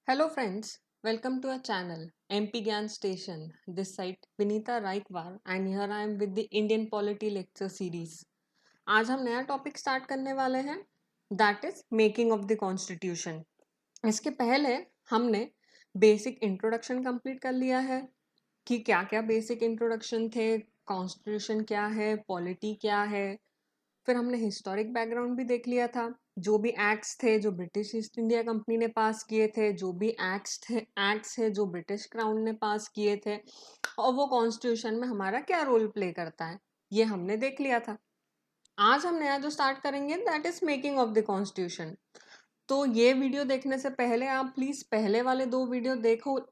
Hello friends, welcome to our channel MP Gyan Station. This side Vinita Raikwar and here I am with the Indian Polity Lecture Series. आज हम नया topic start करने वाले हैं that is making of the constitution. इसके पहले हमने basic introduction complete कर लिया है कि क्या क्या बेसिक इंट्रोडक्शन थे, कॉन्स्टिट्यूशन क्या है, पॉलिटी क्या है. फिर हमने हिस्टोरिक बैकग्राउंड भी देख लिया था, जो भी एक्ट्स थे जो ब्रिटिश ईस्ट इंडिया कंपनी ने पास किए थे, जो भी एक्ट्स थे जो ब्रिटिश क्राउन ने पास किए थे, और वो कॉन्स्टिट्यूशन में हमारा क्या रोल प्ले करता है, ये हमने देख लिया था. आज हम नया जो स्टार्ट करेंगे that is making of the constitution. तो ये वीडियो देखने से पहले आप प्लीज पहले वाले दो वीडियो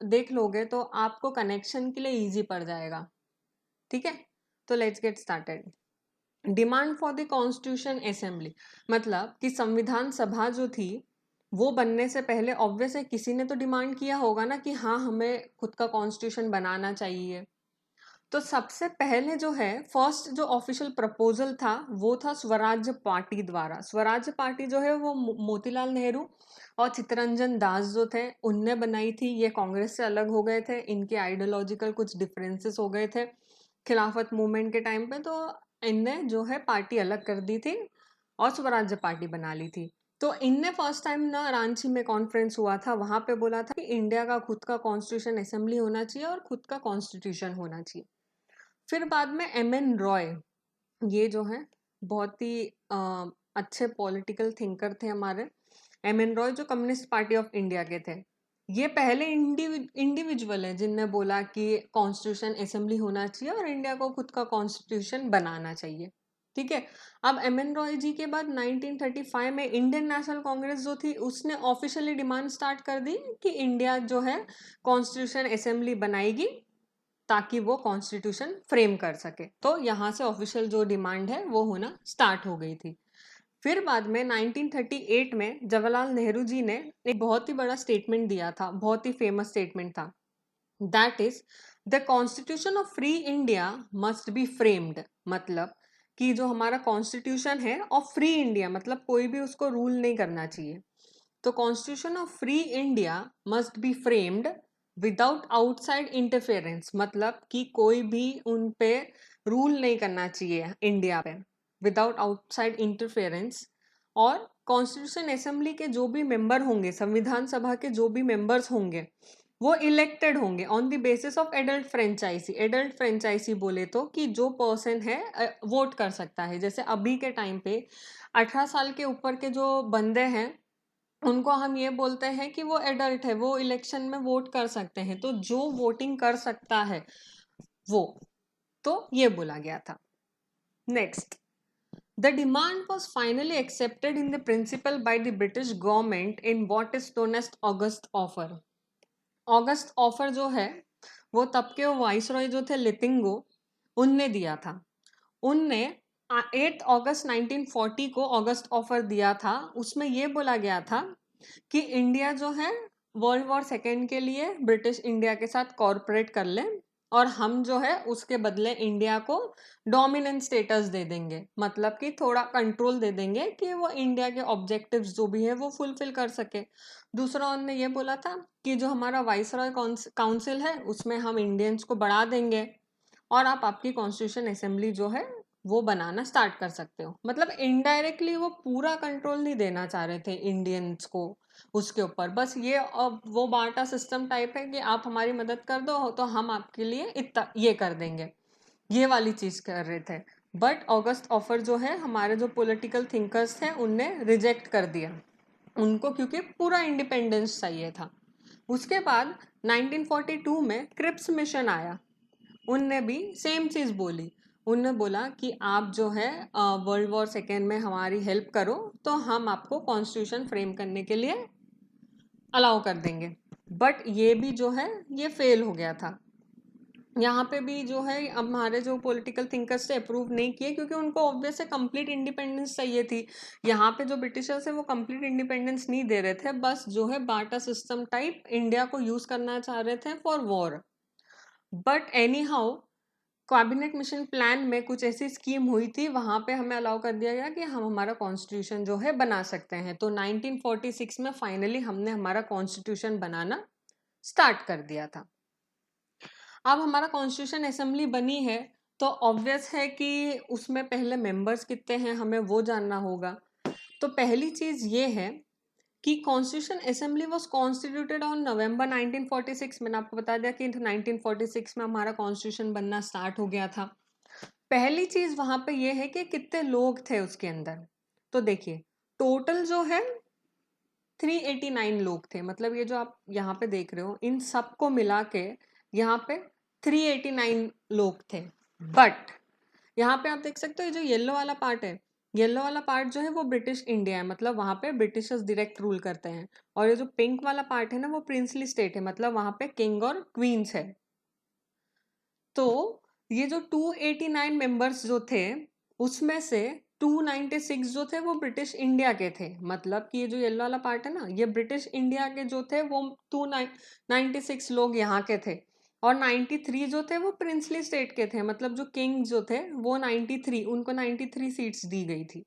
देख लोगे तो आपको कनेक्शन के लिए इजी पड़ जाएगा. ठीक है, तो let's get started. Demand for the constitution assembly मतलब कि संविधान सभा जो थी वो बनने से पहले ऑब्वियस है किसी ने तो डिमांड किया होगा ना कि हाँ हमें खुद का कॉन्स्टिट्यूशन बनाना चाहिए. तो सबसे पहले जो है फर्स्ट जो ऑफिशियल प्रपोजल था वो था स्वराज्य पार्टी द्वारा. स्वराज्य पार्टी जो है वो मोतीलाल नेहरू और चित्तरंजन दास जो थे उनने बनाई थी. ये कांग्रेस से अलग हो गए थे, इनके आइडियोलॉजिकल कुछ डिफरेंसेस हो गए थे खिलाफत मूवमेंट के टाइम पे, तो इनने जो है पार्टी अलग कर दी थी और स्वराज्य पार्टी बना ली थी. तो इनने फर्स्ट टाइम ना रांची में कॉन्फ्रेंस हुआ था, वहां पे बोला था कि इंडिया का खुद का कॉन्स्टिट्यूशन असेंबली होना चाहिए और खुद का कॉन्स्टिट्यूशन होना चाहिए. फिर बाद में एम.एन. रॉय, ये जो है बहुत ही अच्छे पॉलिटिकल थिंकर थे हमारे. एम.एन. रॉय जो कम्युनिस्ट पार्टी ऑफ इंडिया के थे, ये पहले इंडिविजुअल है जिनने बोला कि कॉन्स्टिट्यूशन असेंबली होना चाहिए और इंडिया को खुद का कॉन्स्टिट्यूशन बनाना चाहिए. ठीक है, अब एम.एन. रॉय जी के बाद 1935 में इंडियन नेशनल कांग्रेस जो थी उसने ऑफिशियली डिमांड स्टार्ट कर दी कि इंडिया जो है कॉन्स्टिट्यूशन असेंबली बनाएगी ताकि वो कॉन्स्टिट्यूशन फ्रेम कर सके. तो यहाँ से ऑफिशियल जो डिमांड है वो होना स्टार्ट हो गई थी. फिर बाद में 1938 में जवाहरलाल नेहरू जी ने एक बहुत ही बड़ा स्टेटमेंट दिया था, बहुत ही फेमस स्टेटमेंट था, that is the constitution of free India must be framed. मतलब कि जो हमारा कॉन्स्टिट्यूशन है ऑफ फ्री इंडिया मतलब कोई भी उसको रूल नहीं करना चाहिए. तो constitution of free India must be framed without outside interference मतलब कि कोई भी उन पे रूल नहीं करना चाहिए इंडिया पे विदाउट आउटसाइड इंटरफेरेंस. और कॉन्स्टिट्यूशन असेंबली के जो भी मेंबर होंगे, संविधान सभा के जो भी मेंबर्स होंगे, वो इलेक्टेड होंगे on the basis of adult franchise. Adult franchise बोले तो कि जो पर्सन है वोट कर सकता है. जैसे अभी के टाइम पे 18 साल के ऊपर के जो बंदे हैं उनको हम ये बोलते हैं कि वो एडल्ट है, वो इलेक्शन में वोट कर सकते हैं. तो जो वोटिंग कर सकता है वो, तो ये बोला गया था. Next, the demand was finally accepted in the principle by the British government in what is known as August offer. August offer जो है वो तब के वाइसरॉय जो थे लितिंगो उनने दिया था. उनने 8 अगस्त 1940 को ऑगस्ट ऑफर दिया था. उसमें ये बोला गया था कि इंडिया जो है वर्ल्ड वॉर सेकेंड के लिए ब्रिटिश इंडिया के साथ कॉर्पोरेट कर ले और हम जो है उसके बदले इंडिया को डोमिनेंट स्टेटस दे देंगे. मतलब कि थोड़ा कंट्रोल दे देंगे कि वो इंडिया के ऑब्जेक्टिव्स जो भी है वो फुलफिल कर सके. दूसरा उन्होंने ये बोला था कि जो हमारा वाइसरॉय काउंसिल है उसमें हम इंडियंस को बढ़ा देंगे और आप आपकी कॉन्स्टिट्यूशन असेंबली जो है वो बनाना स्टार्ट कर सकते हो. मतलब इनडायरेक्टली वो पूरा कंट्रोल नहीं देना चाह रहे थे इंडियंस को उसके ऊपर, बस ये अब वो बाटा सिस्टम टाइप है कि आप हमारी मदद कर दो तो हम आपके लिए इतना ये कर देंगे, ये वाली चीज कर रहे थे. बट ऑगस्ट ऑफर जो है हमारे जो पॉलिटिकल थिंकर्स थे उनने रिजेक्ट कर दिया उनको, क्योंकि पूरा इंडिपेंडेंस चाहिए था. उसके बाद 1942 में क्रिप्स मिशन आया. उनने भी सेम चीज बोली. उनने बोला कि आप जो है वर्ल्ड वॉर सेकेंड में हमारी हेल्प करो तो हम आपको कॉन्स्टिट्यूशन फ्रेम करने के लिए अलाउ कर देंगे. बट ये भी जो है ये फेल हो गया था. यहाँ पे भी जो है हमारे जो पॉलिटिकल थिंकर्स थे अप्रूव नहीं किए क्योंकि उनको ऑब्वियस है कंप्लीट इंडिपेंडेंस चाहिए थी. यहाँ पे जो ब्रिटिशर्स है वो कंप्लीट इंडिपेंडेंस नहीं दे रहे थे, बस जो है बाटा सिस्टम टाइप इंडिया को यूज करना चाह रहे थे for war. But any how cabinet mission plan में कुछ ऐसी स्कीम हुई थी, वहां पे हमें अलाउ कर दिया गया कि हम हमारा कॉन्स्टिट्यूशन जो है बना सकते हैं। तो 1946 में फाइनली हमने हमारा कॉन्स्टिट्यूशन बनाना स्टार्ट कर दिया था। अब हमारा कॉन्स्टिट्यूशन असेंबली बनी है, तो ऑब्वियस है कि उसमें पहले मेंबर्स कितने हैं हमें वो जानना होगा। तो पहली चीज ये है कि constitution assembly was constituted on November 1946। मैंने आपको बता दिया कि 1946 में हमारा कॉन्स्टिट्यूशन बनना स्टार्ट हो गया था। पहली चीज वहां पे ये है कि कितने लोग थे उसके अंदर। तो देखिए, टोटल जो है 389 लोग थे। मतलब ये जो आप यहाँ पे देख रहे हो, इन सबको मिला के यहाँ पे 389 लोग थे। बट यहाँ पे आप देख सकते हो, ये जो येलो वाला पार्ट है, येलो वाला पार्ट जो है वो ब्रिटिश इंडिया है, मतलब वहां पे ब्रिटिशर्स डायरेक्ट रूल करते हैं। और ये जो पिंक वाला पार्ट है ना, वो प्रिंसली स्टेट है, मतलब वहां पे किंग और क्वींस है। तो ये जो 289 मेंबर्स जो थे, उसमें से 296 जो थे वो ब्रिटिश इंडिया के थे। मतलब कि ये जो येलो वाला पार्ट है ना, ये ब्रिटिश इंडिया के जो थे वो 296 लोग यहाँ के थे। और 93 जो थे वो प्रिंसली स्टेट के थे, मतलब जो किंग जो थे वो 93, उनको 93 सीट्स दी गई थी।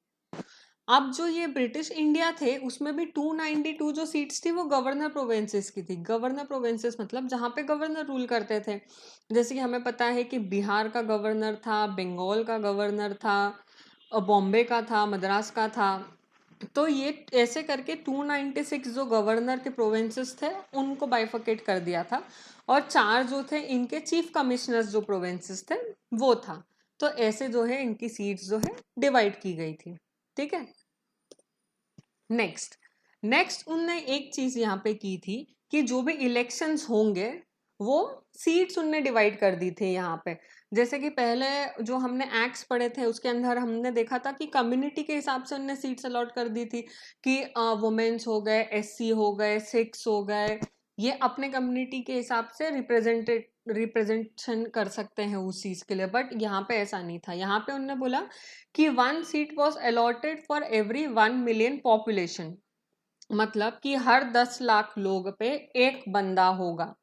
अब जो ये ब्रिटिश इंडिया थे, उसमें भी 292 जो सीट्स थी वो गवर्नर प्रोविंसेस की थी। गवर्नर प्रोविंसेस मतलब जहाँ पे गवर्नर रूल करते थे। जैसे कि हमें पता है कि बिहार का गवर्नर था, बंगाल का गवर्नर था, बॉम्बे का था, मद्रास का था। तो ये ऐसे करके 296 जो गवर्नर के प्रोविंसेस थे उनको बाइफर्केट कर दिया था। और 4 जो थे इनके चीफ कमिश्नर्स जो प्रोविंसेस थे वो था। तो ऐसे जो है इनकी सीट्स जो है डिवाइड की गई थी। ठीक है। नेक्स्ट नेक्स्ट उनने एक चीज यहाँ पे की थी कि जो भी इलेक्शंस होंगे वो सीट्स उनने डिवाइड कर दी थी यहाँ पे। जैसे कि पहले जो हमने एक्ट्स पढ़े थे उसके अंदर हमने देखा था कि कम्युनिटी के हिसाब से उनने सीट्स अलॉट कर दी थी कि वुमेन्स हो गए, एससी हो गए, सिक्स हो गए, ये अपने कम्युनिटी के हिसाब से रिप्रेजेंटेशन कर सकते हैं उस चीज के लिए। बट यहाँ पे ऐसा नहीं था। यहाँ पे उन्होंने बोला कि 1 seat was allotted for every 1 million population. मतलब कि हर 10 लाख लोग पे एक बंदा होगा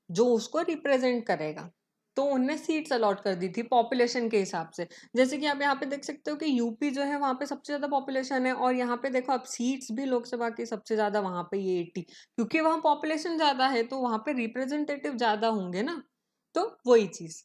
जो उसको रिप्रेजेंट करेगा। तो उनने सीट्स अलॉट कर दी थी पॉपुलेशन के हिसाब से। जैसे कि आप यहाँ पे देख सकते हो कि यूपी जो है वहां पे सबसे ज्यादा पॉपुलेशन है, और यहाँ पे देखो अब सीट्स भी लोकसभा की सबसे ज्यादा वहां पे ये 80, क्योंकि वहां पॉपुलेशन ज्यादा है तो वहां पे रिप्रेजेंटेटिव ज्यादा होंगे ना। तो वही चीज।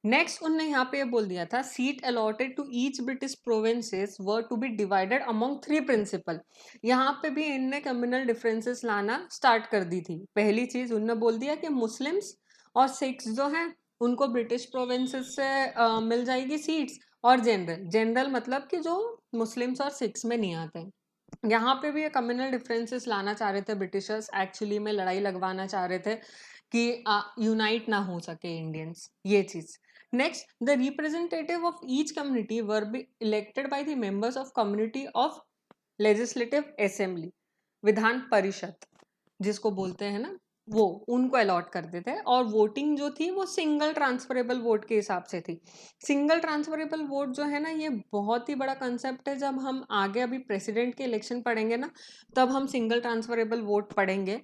नेक्स्ट उनने यहाँ पे ये बोल दिया था, seat allotted to each British provinces were to be divided among 3 principal. यहाँ पे भी इनने कम्युनल डिफरेंसेस लाना स्टार्ट कर दी थी। पहली चीज उनने बोल दिया कि मुस्लिम्स और सिख्स जो हैं उनको ब्रिटिश प्रोविंसेस से मिल जाएगी सीट्स। और जनरल जनरल मतलब कि जो मुस्लिम्स और सिख्स में नहीं आते हैं। यहाँ पे भी ये कम्युनल डिफरेंसेस लाना चाह रहे थे ब्रिटिशर्स, एक्चुअली में लड़ाई लगवाना चाह रहे थे कि यूनाइट ना हो सके इंडियंस, ये चीज। Next, the representative of each community were be elected by the members of community of legislative assembly, Vidhan Parishad जिसको बोलते हैं ना, वो उनको अलॉट करते थे। और वोटिंग जो थी वो सिंगल ट्रांसफरेबल वोट के हिसाब से थी। सिंगल ट्रांसफरेबल वोट जो है ना, ये बहुत ही बड़ा कंसेप्ट है। जब हम आगे अभी प्रेसिडेंट के इलेक्शन पढ़ेंगे ना, तब हम सिंगल ट्रांसफरेबल वोट पढ़ेंगे।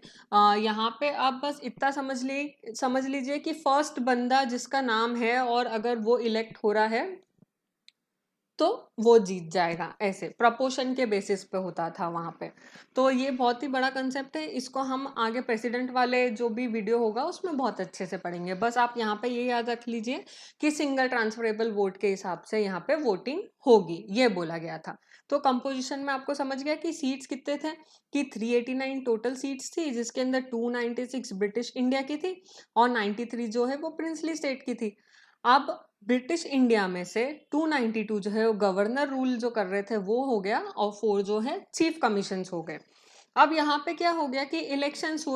यहाँ पे आप बस इतना समझ लीजिए कि फर्स्ट बंदा जिसका नाम है और अगर वो इलेक्ट हो रहा है तो वो जीत जाएगा। ऐसे प्रपोर्शन के बेसिस पे होता था वहां पे। तो ये बहुत ही बड़ा कंसेप्ट है, इसको हम आगे प्रेसिडेंट वाले जो भी वीडियो होगा उसमें बहुत अच्छे से पढ़ेंगे। बस आप यहाँ पे ये याद रख लीजिए कि सिंगल ट्रांसफरेबल वोट के हिसाब से यहाँ पे वोटिंग होगी, ये बोला गया था। तो कंपोजिशन में आपको समझ गया कि सीट्स कितने थे, कि 389 टोटल सीट्स थी, जिसके अंदर 296 ब्रिटिश इंडिया की थी और 93 जो है वो प्रिंसली स्टेट की थी। अब ब्रिटिश इंडिया में से 292 जो है वो गवर्नर रूल जो कर रहे थे वो हो गया, और 4 जो है चीफ कमीशंस हो गए। अब यहाँ पे क्या हो गया कि इलेक्शंस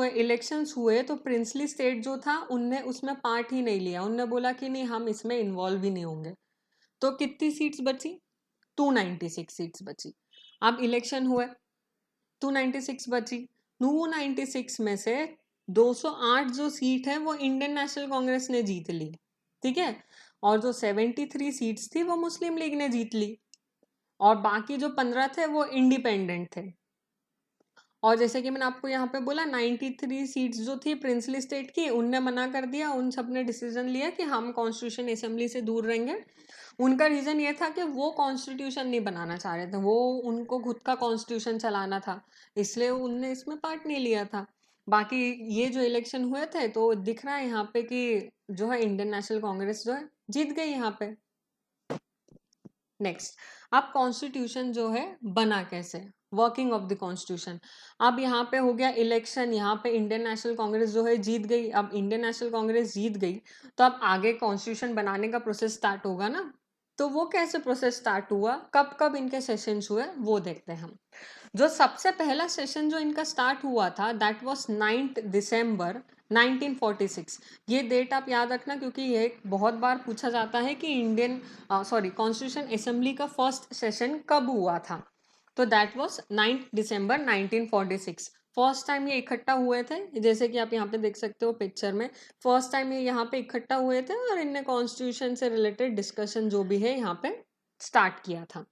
हुए तो प्रिंसली स्टेट जो था उनने उसमें पार्ट ही नहीं लिया। उनने बोला कि नहीं, हम इसमें इन्वॉल्व ही नहीं होंगे। तो कितनी सीट्स बची? 296 सीट्स बची। अब इलेक्शन हुए, 296 बची। 296 में से 208 जो सीट है वो इंडियन नेशनल कांग्रेस ने जीत ली। ठीक है। और जो 73 सीट्स थी वो मुस्लिम लीग ने जीत ली। और बाकी जो 15 थे वो इंडिपेंडेंट थे। और जैसे कि मैंने आपको यहाँ पे बोला 93 सीट्स जो थी प्रिंसली स्टेट की, उनने मना कर दिया, उन सब ने डिसीजन लिया कि हम कॉन्स्टिट्यूशन असेंबली से दूर रहेंगे। उनका रीजन ये था कि वो कॉन्स्टिट्यूशन नहीं बनाना चाह रहे थे, वो उनको खुद का कॉन्स्टिट्यूशन चलाना था, इसलिए उनने इसमें पार्ट नहीं लिया था। बाकी ये जो इलेक्शन हुए थे तो दिख रहा है यहाँ पे कि जो है इंडियन नेशनल कांग्रेस जो है जीत गई यहाँ पे। नेक्स्ट, अब कॉन्स्टिट्यूशन जो है बना कैसे, वर्किंग ऑफ द कॉन्स्टिट्यूशन। अब यहाँ पे हो गया इलेक्शन, यहाँ पे इंडियन नेशनल कांग्रेस जो है जीत गई। अब इंडियन नेशनल कांग्रेस जीत गई तो अब आगे कॉन्स्टिट्यूशन बनाने का प्रोसेस स्टार्ट होगा ना। तो वो कैसे प्रोसेस स्टार्ट हुआ, कब कब इनके सेशंस हुए वो देखते हैं हम। जो सबसे पहला सेशन जो इनका स्टार्ट हुआ था दैट वाज 9 दिसंबर 1946। ये डेट आप याद रखना क्योंकि ये बहुत बार पूछा जाता है कि कॉन्स्टिट्यूशन असेंबली का फर्स्ट सेशन कब हुआ था। तो that was 9 December 1946। First time ये इकट्ठा हुए थे, जैसे कि आप यहाँ पे देख सकते हो पिक्चर में। फर्स्ट टाइम ये यहाँ पे इकट्ठा हुए थे और इनने कॉन्स्टिट्यूशन से रिलेटेड डिस्कशन जो भी है यहाँ पे स्टार्ट किया था।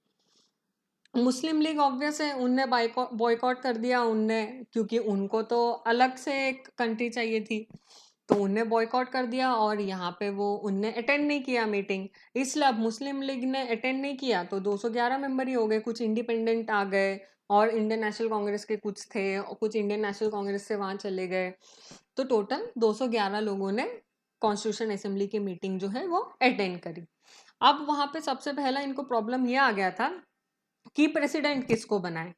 मुस्लिम लीग ऑब्वियस है, उनने बॉयकॉट कर दिया उनने, क्योंकि उनको तो अलग से एक कंट्री चाहिए थी, तो उनने बॉयकॉट कर दिया और यहाँ पे वो उनने अटेंड नहीं किया मीटिंग। इसलिए अब मुस्लिम लीग ने अटेंड नहीं किया तो 211 मेंबर ही हो गए, कुछ इंडिपेंडेंट आ गए और इंडियन नेशनल कांग्रेस के कुछ थे और कुछ इंडियन नेशनल कांग्रेस से वहां चले गए। तो टोटल 211 लोगों ने कॉन्स्टिट्यूशन असेंबली की मीटिंग जो है वो अटेंड करी। अब वहां पे सबसे पहला इनको प्रॉब्लम ये आ गया था कि प्रेसिडेंट किसको बनाए,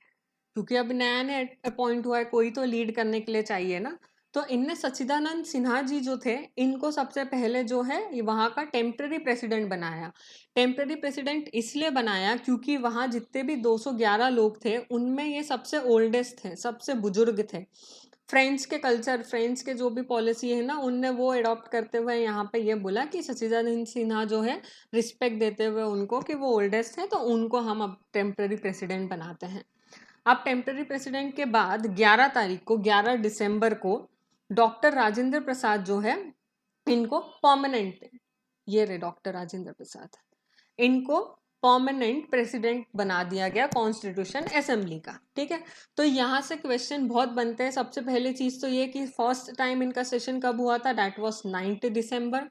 क्योंकि अब नया नया अपॉइंट हुआ है, कोई तो लीड करने के लिए चाहिए ना। तो इनने सच्चिदानंद सिन्हा जी जो थे इनको सबसे पहले जो है वहां का टेम्पररी प्रेसिडेंट बनाया। टेम्पररी प्रेसिडेंट इसलिए बनाया क्योंकि वहां जितने भी 211 लोग थे उनमें ये सबसे ओल्डेस्ट थे, सबसे बुजुर्ग थे। फ्रेंच के कल्चर, फ्रेंच के जो भी पॉलिसी है ना, उनने वो अडॉप्ट करते हुए यहाँ पे ये बोला कि सच्चिदानंद सिन्हा जो है रिस्पेक्ट देते हुए उनको कि वो ओल्डेस्ट है, तो उनको हम अब टेम्पररी प्रेसिडेंट बनाते हैं। अब टेम्पररी प्रेसिडेंट के बाद 11 तारीख को, 11 दिसंबर को डॉक्टर राजेंद्र प्रसाद जो है इनको परमानेंट, ये रे डॉक्टर राजेंद्र प्रसाद, इनको परमानेंट प्रेसिडेंट बना दिया गया कॉन्स्टिट्यूशन असेंबली का। ठीक है, तो यहाँ से क्वेश्चन बहुत बनते हैं। सबसे पहली चीज तो ये कि फर्स्ट टाइम इनका सेशन कब हुआ था, दैट वाज 9 दिसंबर।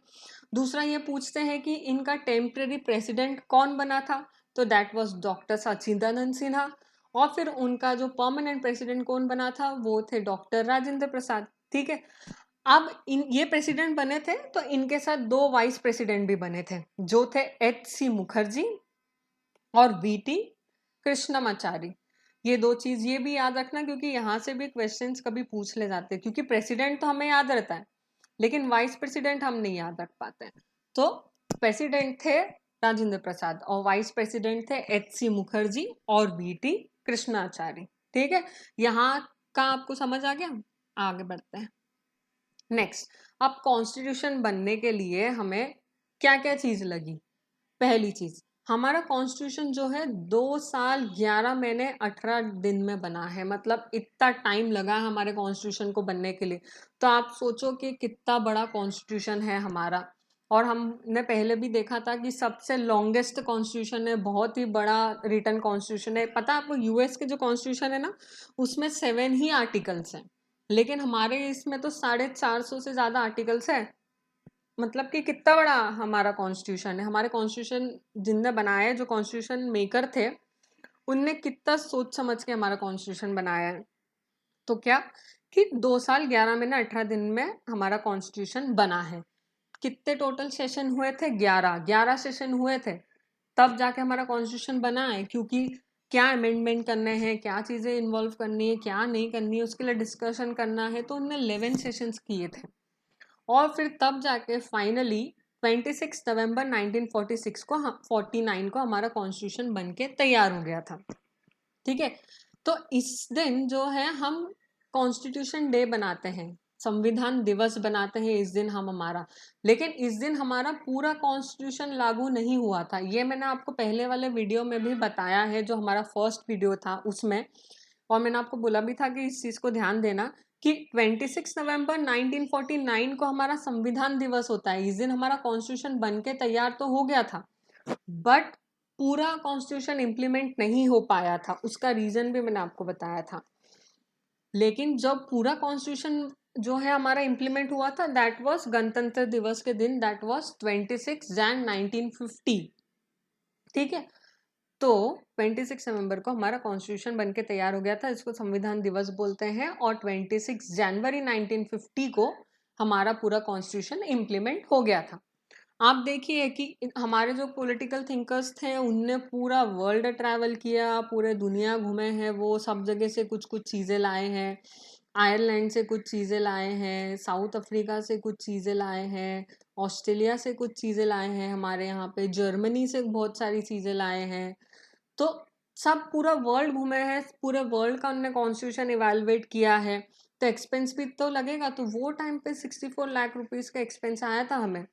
दूसरा ये पूछते हैं कि इनका टेम्पररी प्रेसिडेंट कौन बना था, तो दैट वाज डॉक्टर सच्चिदानंद सिन्हा। और फिर उनका जो परमानेंट प्रेसिडेंट कौन बना था वो थे डॉक्टर राजेंद्र प्रसाद। ठीक है, अब ये प्रेसिडेंट बने थे तो इनके साथ दो वाइस प्रेसिडेंट भी बने थे जो थे H.C. मुखर्जी और V.T. कृष्णमाचारी। ये दो चीज ये भी याद रखना क्योंकि यहाँ से भी क्वेश्चंस कभी पूछ ले जाते हैं, क्योंकि प्रेसिडेंट तो हमें याद रहता है लेकिन वाइस प्रेसिडेंट हम नहीं याद रख पाते हैं। तो प्रेसिडेंट थे राजेंद्र प्रसाद और वाइस प्रेसिडेंट थे H.C. मुखर्जी और V.T. कृष्णाचारी। ठीक है, यहाँ का आपको समझ आ गया, आगे बढ़ते हैं। नेक्स्ट, अब कॉन्स्टिट्यूशन बनने के लिए हमें क्या क्या चीज लगी। पहली चीज, हमारा कॉन्स्टिट्यूशन जो है 2 साल 11 महीने 18 दिन में बना है, मतलब इतना टाइम लगा हमारे कॉन्स्टिट्यूशन को बनने के लिए। तो आप सोचो कि कितना बड़ा कॉन्स्टिट्यूशन है हमारा। और हमने पहले भी देखा था कि सबसे लॉन्गेस्ट कॉन्स्टिट्यूशन है, बहुत ही बड़ा रिटन कॉन्स्टिट्यूशन है। पता है आपको यूएस के जो कॉन्स्टिट्यूशन है ना उसमें 7 ही आर्टिकल्स हैं, लेकिन हमारे इसमें तो 450 से ज्यादा आर्टिकल्स है। मतलब कि कितना बड़ा हमारा कॉन्स्टिट्यूशन है। हमारे कॉन्स्टिट्यूशन जिनने बनाया है, जो कॉन्स्टिट्यूशन मेकर थे, उनने कितना सोच समझ के हमारा कॉन्स्टिट्यूशन बनाया है। तो क्या कि 2 साल 11 महीने 18 दिन में हमारा कॉन्स्टिट्यूशन बना है। कितने टोटल सेशन हुए थे, 11 सेशन हुए थे, तब जाके हमारा कॉन्स्टिट्यूशन बना है। क्योंकि क्या अमेंडमेंट करने हैं, क्या चीजें इन्वॉल्व करनी है, क्या नहीं करनी है, उसके लिए डिस्कशन करना है, तो उनने 11 सेशंस किए थे। और फिर तब जाके फाइनली 26 नवंबर 1946 को 49 को हमारा कॉन्स्टिट्यूशन बन के तैयार हो गया था। ठीक है, तो इस दिन जो है हम कॉन्स्टिट्यूशन डे बनाते हैं, संविधान दिवस बनाते हैं इस दिन हम हमारा। लेकिन इस दिन हमारा पूरा कॉन्स्टिट्यूशन लागू नहीं हुआ था, ये मैंने आपको पहले वाले वीडियो में भी बताया है, जो हमारा फर्स्ट वीडियो था उसमें। और मैंने आपको बोला भी था कि इस चीज को ध्यान देना कि 26 नवंबर 1949 को हमारा संविधान दिवस होता है। इस दिन हमारा कॉन्स्टिट्यूशन बन के तैयार तो हो गया था, बट पूरा कॉन्स्टिट्यूशन इंप्लीमेंट नहीं हो पाया था। उसका रीजन भी मैंने आपको बताया था। लेकिन जब पूरा कॉन्स्टिट्यूशन जो है हमारा इम्प्लीमेंट हुआ था, दैट वाज गणतंत्र दिवस के दिन, दैट वाज 26 जैन 1950। ठीक है, तो 26 नवंबर को हमारा कॉन्स्टिट्यूशन बनके तैयार हो गया था, इसको संविधान दिवस बोलते हैं। और 26 जनवरी 1950 को हमारा पूरा कॉन्स्टिट्यूशन इम्प्लीमेंट हो गया था। आप देखिए कि हमारे जो पॉलिटिकल थिंकर्स थे उनने पूरा वर्ल्ड ट्रैवल किया, पूरे दुनिया घूमे हैं, वो सब जगह से कुछ कुछ चीज़ें लाए हैं। आयरलैंड से कुछ चीज़ें लाए हैं, साउथ अफ्रीका से कुछ चीज़ें लाए हैं, ऑस्ट्रेलिया से कुछ चीज़ें लाए हैं, हमारे यहाँ पे जर्मनी से बहुत सारी चीज़ें लाए हैं। तो सब पूरा वर्ल्ड घूमे हैं, पूरे वर्ल्ड का उन्होंने कॉन्स्टिट्यूशन इवेलुएट किया है। तो एक्सपेंस भी तो लगेगा, तो वो टाइम पे 64 लाख रुपीज़ का एक्सपेंस आया था हमें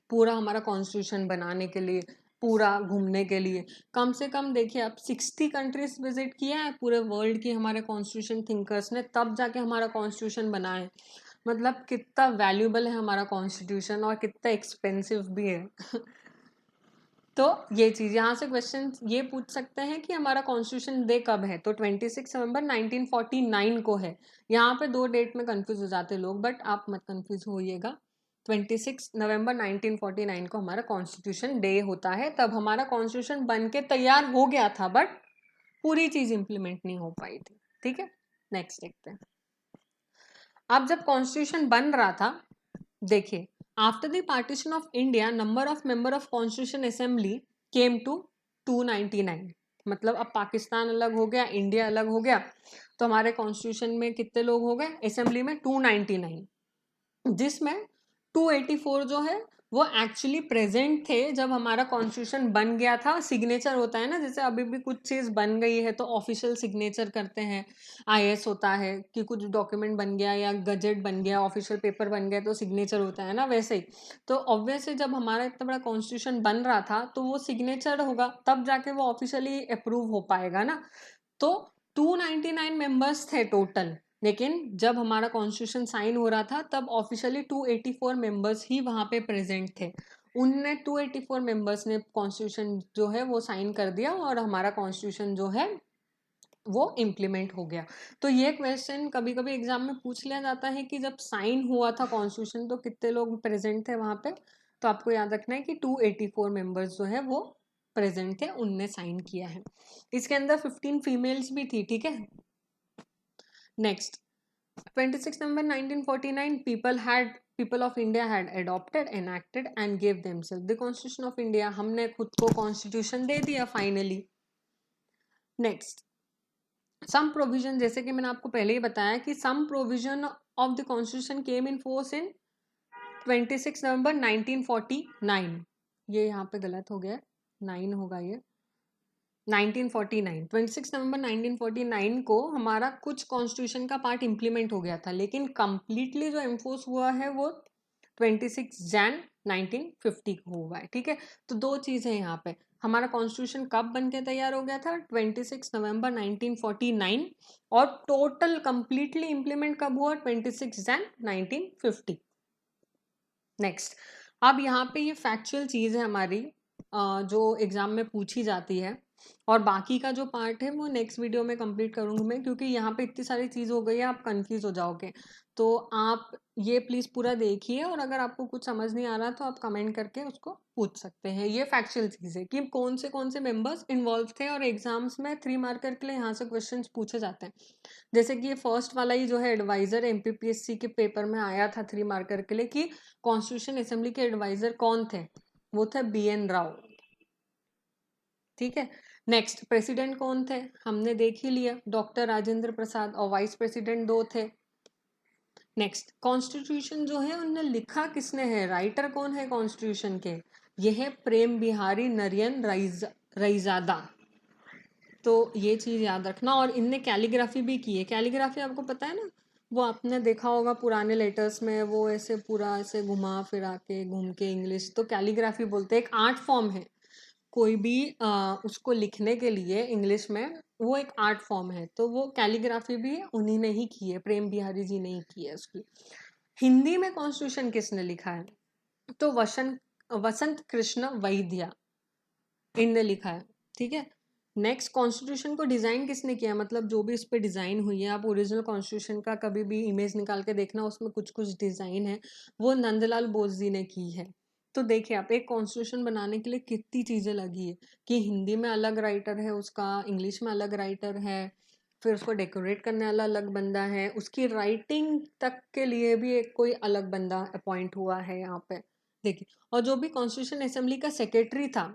पूरा हमारा कॉन्स्टिट्यूशन बनाने के लिए, पूरा घूमने के लिए। कम से कम देखिए आप 60 कंट्रीज विजिट किया है पूरे वर्ल्ड की हमारे कॉन्स्टिट्यूशन थिंकर्स ने, तब जाके हमारा कॉन्स्टिट्यूशन बना है। मतलब कितना वैल्यूबल है हमारा कॉन्स्टिट्यूशन और कितना एक्सपेंसिव भी है। तो ये चीज़ यहाँ से क्वेश्चन ये पूछ सकते हैं कि हमारा कॉन्स्टिट्यूशन डे कब है, तो 26 नवंबर 1949 को है। यहाँ पे 2 डेट में कंफ्यूज हो जाते लोग, बट आप मत कंफ्यूज होइएगा। 26 नवंबर 1949 को हमारा कॉन्स्टिट्यूशन डे होता है, तब हमारा कॉन्स्टिट्यूशन बन के तैयार हो गया था, बट पूरी चीज़ इम्प्लीमेंट नहीं हो पाई थी। ठीक है, नेक्स्ट देखते हैं। अब जब कॉन्स्टिट्यूशन बन रहा था, देखिए, after the partition of India number of member of constitution assembly came to 299। मतलब अब पाकिस्तान अलग हो गया, इंडिया अलग हो गया, तो हमारे कॉन्स्टिट्यूशन में कितने लोग हो गए असेंबली में, 299, जिसमें 284 जो है वो एक्चुअली प्रेजेंट थे जब हमारा कॉन्स्टिट्यूशन बन गया था। सिग्नेचर होता है ना, जैसे अभी भी कुछ चीज़ बन गई है तो ऑफिशियल सिग्नेचर करते हैं, आईएएस होता है कि कुछ डॉक्यूमेंट बन गया या गजेट बन गया, ऑफिशियल पेपर बन गया तो सिग्नेचर होता है ना, वैसे ही। तो ऑब्वियसली जब हमारा इतना बड़ा कॉन्स्टिट्यूशन बन रहा था तो वो सिग्नेचर होगा, तब जाके वो ऑफिशियली अप्रूव हो पाएगा ना। तो 299 मेंबर्स थे टोटल, लेकिन जब हमारा कॉन्स्टिट्यूशन साइन हो रहा था तब ऑफिशियली 284 मेंबर्स ही वहाँ पे प्रेजेंट थे। उनने 284 मेंबर्स ने कॉन्स्टिट्यूशन जो है वो साइन कर दिया और हमारा कॉन्स्टिट्यूशन जो है वो इम्प्लीमेंट हो गया। तो ये क्वेश्चन कभी कभी एग्जाम में पूछ लिया जाता है कि जब साइन हुआ था कॉन्स्टिट्यूशन तो कितने लोग प्रेजेंट थे वहाँ पे। तो आपको याद रखना है कि 284 मेंबर्स जो है वो प्रेजेंट थे, उनने साइन किया है। इसके अंदर 15 फीमेल्स भी थी। ठीक है, next 26 November 1949 people of India had adopted, enacted and gave themselves the Constitution of India। हमने खुद को कॉन्स्टिट्यूशन दे दिया फाइनली। नेक्स्ट सम प्रोविजन, जैसे कि मैंने आपको पहले ही बताया कि some provision of the constitution came in force in 26 November 1949। ये यहाँ पे गलत हो गया, 9 होगा ये, 1949, 26 नवंबर 1949 को हमारा कुछ कॉन्स्टिट्यूशन का पार्ट इम्प्लीमेंट हो गया था, लेकिन कंप्लीटली जो इन्फोर्स हुआ है वो 26 जैन 1950 को हुआ है। ठीक है, तो 2 चीज़ है यहाँ पे, हमारा कॉन्स्टिट्यूशन कब बन के तैयार हो गया था, 26 नवंबर 1949, और टोटल कंप्लीटली इम्प्लीमेंट कब हुआ, 26 जैन 1950। नेक्स्ट, अब यहाँ पे ये फैक्चुअल चीज़ है हमारी जो एग्जाम में पूछी जाती है, और बाकी का जो पार्ट है वो नेक्स्ट वीडियो में कंप्लीट करूँगी मैं, क्योंकि यहाँ पे इतनी सारी चीज़ हो गई है आप कंफ्यूज हो जाओगे। तो आप ये प्लीज़ पूरा देखिए, और अगर आपको कुछ समझ नहीं आ रहा तो आप कमेंट करके उसको पूछ सकते हैं। ये फैक्चुअल चीज़ है कि कौन से मेंबर्स इन्वॉल्व थे, और एग्जाम्स में 3 मार्कर के लिए यहाँ से क्वेश्चन पूछे जाते हैं। जैसे कि ये फर्स्ट वाला ही जो है एडवाइजर, एमपीपीएससी के पेपर में आया था 3 मार्कर के लिए कि कॉन्स्टिट्यूशन असेंबली के एडवाइजर कौन थे, वो थे BN राव। ठीक है, नेक्स्ट प्रेसिडेंट कौन थे, हमने देख ही लिया, डॉक्टर राजेंद्र प्रसाद, और वाइस प्रेसिडेंट 2 थे। नेक्स्ट, कॉन्स्टिट्यूशन जो है उन्हें लिखा किसने है, राइटर कौन है कॉन्स्टिट्यूशन के, यह है प्रेम बिहारी नरियन रईजादा। तो ये चीज़ याद रखना, और इनने कैलीग्राफी भी की है। कैलीग्राफी आपको पता है ना, वो आपने देखा होगा पुराने लेटर्स में, वो ऐसे पूरा ऐसे घुमा फिरा के घूम के इंग्लिश, तो कैलीग्राफी बोलते हैं, एक आर्ट फॉर्म है। कोई भी उसको लिखने के लिए इंग्लिश में वो एक आर्ट फॉर्म है, तो वो कैलीग्राफी भी उन्हीं ने ही की है, प्रेम बिहारी जी ने ही की है उसकी। हिंदी में कॉन्स्टिट्यूशन किसने लिखा है, तो वसंत कृष्ण वैद्या, इनने लिखा है। ठीक है, नेक्स्ट, कॉन्स्टिट्यूशन को डिज़ाइन किसने किया, मतलब जो भी इस पे डिज़ाइन हुई है, आप ओरिजिनल कॉन्स्टिट्यूशन का कभी भी इमेज निकाल के देखना, उसमें कुछ कुछ डिज़ाइन है, वो नंदलाल बोस जी ने की है। तो देखिए आप, एक कॉन्स्टिट्यूशन बनाने के लिए कितनी चीज़ें लगी है कि हिंदी में अलग राइटर है उसका, इंग्लिश में अलग राइटर है, फिर उसको डेकोरेट करने वाला अलग बंदा है, उसकी राइटिंग तक के लिए भी एक कोई अलग बंदा अपॉइंट हुआ है यहाँ पे। देखिए, और जो भी कॉन्स्टिट्यूशन असेंबली का सेक्रेटरी था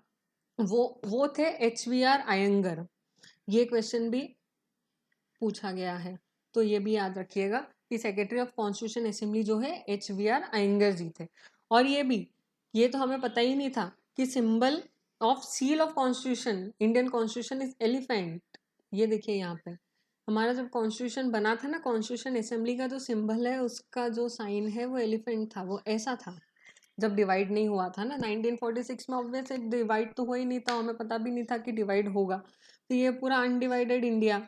वो थे HVR अयंगर। ये क्वेश्चन भी पूछा गया है, तो ये भी याद रखिएगा कि सेक्रेटरी ऑफ कॉन्स्टिट्यूशन असेंबली जो है HVR अयंगर जी थे। और ये तो हमें पता ही नहीं था कि symbol of seal of constitution, Indian constitution is elephant. ये देखिए यहाँ पे हमारा जब कॉन्स्टिट्यूशन बना था ना, कॉन्स्टिट्यूशन असेंबली का जो सिंबल है, उसका जो साइन है वो एलिफेंट था, वो ऐसा था जब डिवाइड नहीं हुआ था ना 1946 में। ऑब्वियसली डिवाइड तो हो ही नहीं था, हमें पता भी नहीं था कि डिवाइड होगा, तो ये पूरा अनडिवाइडेड इंडिया,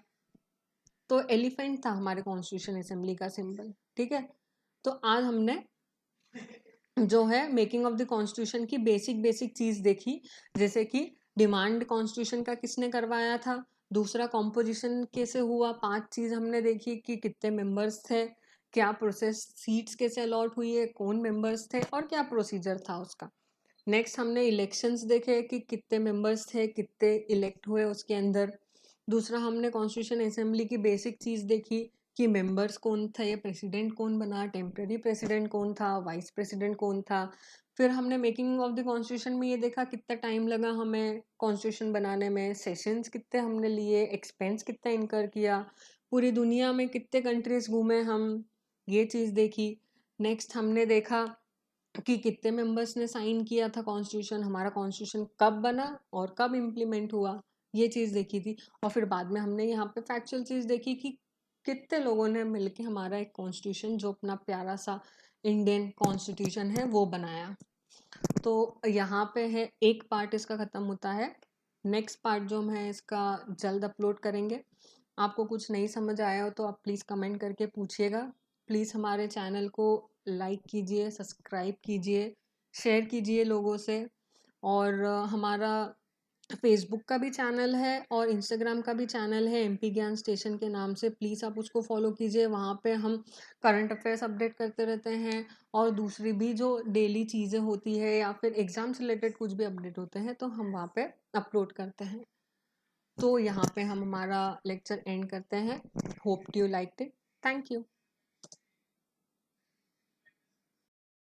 तो एलिफेंट था हमारे कॉन्स्टिट्यूशन असेंबली का सिंबल। ठीक है, तो आज हमने जो है मेकिंग ऑफ द कॉन्स्टिट्यूशन की बेसिक बेसिक चीज देखी, जैसे कि डिमांड कॉन्स्टिट्यूशन का किसने करवाया था, दूसरा कॉम्पोजिशन कैसे हुआ, 5 चीज हमने देखी कि कितने मेंबर्स थे, क्या प्रोसेस, सीट्स कैसे अलॉट हुई है, कौन मेंबर्स थे और क्या प्रोसीजर था उसका। नेक्स्ट हमने इलेक्शंस देखे कि कितने मेंबर्स थे, कितने इलेक्ट हुए उसके अंदर। दूसरा हमने कॉन्स्टिट्यूशन असेंबली की बेसिक चीज़ देखी कि मेंबर्स कौन थे, प्रेसिडेंट कौन बना, टेम्पररी प्रेसिडेंट कौन था, वाइस प्रेसिडेंट कौन था। फिर हमने मेकिंग ऑफ द कॉन्स्टिट्यूशन में ये देखा कितना टाइम लगा हमें कॉन्स्टिट्यूशन बनाने में, सेशंस कितने हमने लिए, एक्सपेंस कितना इनकर किया, पूरी दुनिया में कितने कंट्रीज घूमे हम, ये चीज़ देखी। नेक्स्ट हमने देखा कि कितने मेंबर्स ने साइन किया था कॉन्स्टिट्यूशन, हमारा कॉन्स्टिट्यूशन कब बना और कब इम्प्लीमेंट हुआ, ये चीज़ देखी थी। और फिर बाद में हमने यहाँ पे फैक्चुअल चीज़ देखी कि कितने लोगों ने मिलके हमारा एक कॉन्स्टिट्यूशन, जो अपना प्यारा सा इंडियन कॉन्स्टिट्यूशन है, वो बनाया। तो यहाँ पे है एक पार्ट इसका ख़त्म होता है। नेक्स्ट पार्ट जो हम है इसका जल्द अपलोड करेंगे। आपको कुछ नहीं समझ आया हो तो आप प्लीज़ कमेंट करके पूछिएगा। प्लीज़ हमारे चैनल को लाइक कीजिए, सब्सक्राइब कीजिए, शेयर कीजिए लोगों से। और हमारा फेसबुक का भी चैनल है और इंस्टाग्राम का भी चैनल है MP ज्ञान स्टेशन के नाम से, प्लीज़ आप उसको फॉलो कीजिए। वहाँ पे हम करंट अफेयर्स अपडेट करते रहते हैं और दूसरी भी जो डेली चीज़ें होती है या फिर एग्ज़ाम से रिलेटेड कुछ भी अपडेट होते हैं तो हम वहाँ पे अपलोड करते हैं। तो यहाँ पे हम हमारा लेक्चर एंड करते हैं। Hope you liked it. Thank you.